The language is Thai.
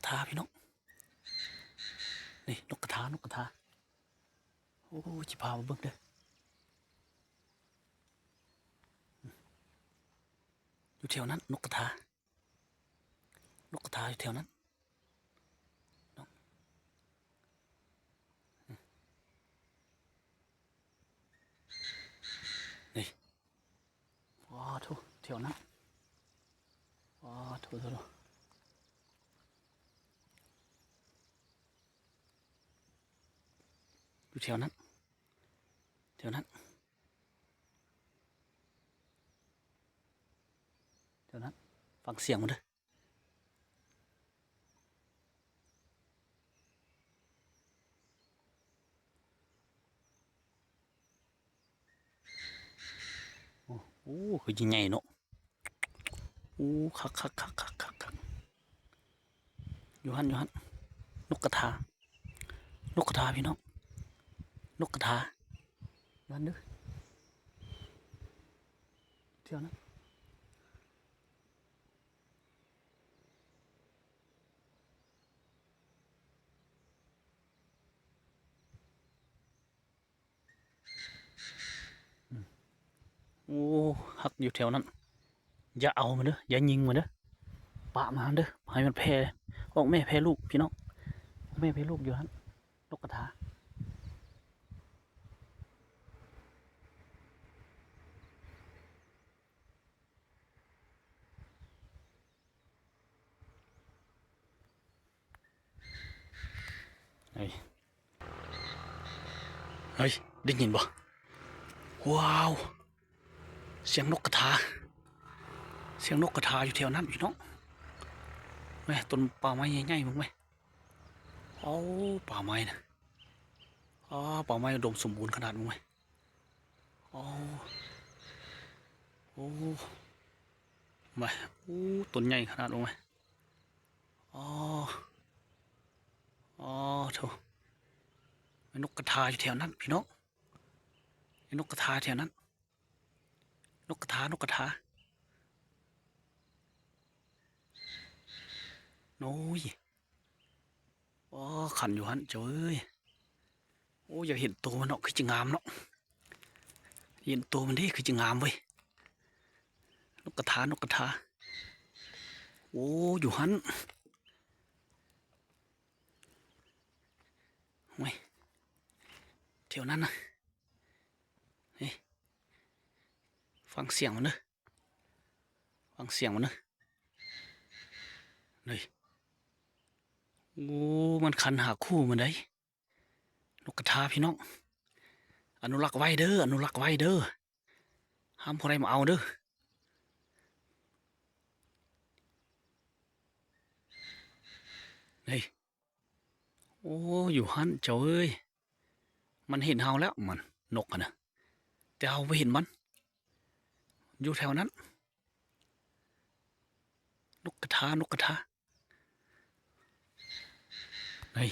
ทาพี่น้องนี่นกกระทโอ้จิพามาเบิ่งเด้ออยู่แถวนั้นนกกระทาอยู่แถวนั้นนี่ว้าทุแถวนั้นว้าทุอยู่แถวนั้นฟังเสียงมันเด้อโอ้คือยิงใหญ่เนาะโอ้คักอยู่หันนกกระทพี่น้องนกกระทานั่นเด้อเที่ยวนะโอ้หักอยู่แถวนั้นอย่าเอามันเด้ออย่ายิงมันเด้อปะมาเด้อให้มันแพ้ออกแม่แพ้ลูกพี่น้องแม่แพ้ลูกอยู่หันนกกระทาเฮ้ยได้ยินบ่ว้าวเสียงนกกระทาอยู่แถวนั้นพี่น้องแม่ต้นป่าไม้ใหญ่ๆมึงไหมเอาป่าไม้นะป่าไม้อุดมสมบูรณ์ขนาดมึงไหมอ๋อโอ้ไม่โอ้ต้นใหญ่ขนาดมึงไหมอ๋อโธ่นกกระทาอยู่แถวนั้นพี่น้องนกกระทาแถวนั้นนกกระทาโอ้ยขันอยู่หันเจ้ยโอ้อยากเห็นตัวมันเนาะคือจะงามเนาะเห็นตัวมันดิคือจะงามเว้ยนกกระทาโอ้อยู่หันไม่แถวนั้นนะเฮ้ยฟังเสียงมันเนอะเลยโอ้มันคันหาคู่มันได้นกกระทาพี่น้องอนุรักษ์ไว้เด้อห้ามพอใดมาเอาเด้อนี่โอ้อยู่หันเจ้าเอ้ยมันเห็นเฮาแล้วมันนกอะนะแต่เฮาไม่เห็นมันอยู่แถวนั้นนกกระทานี่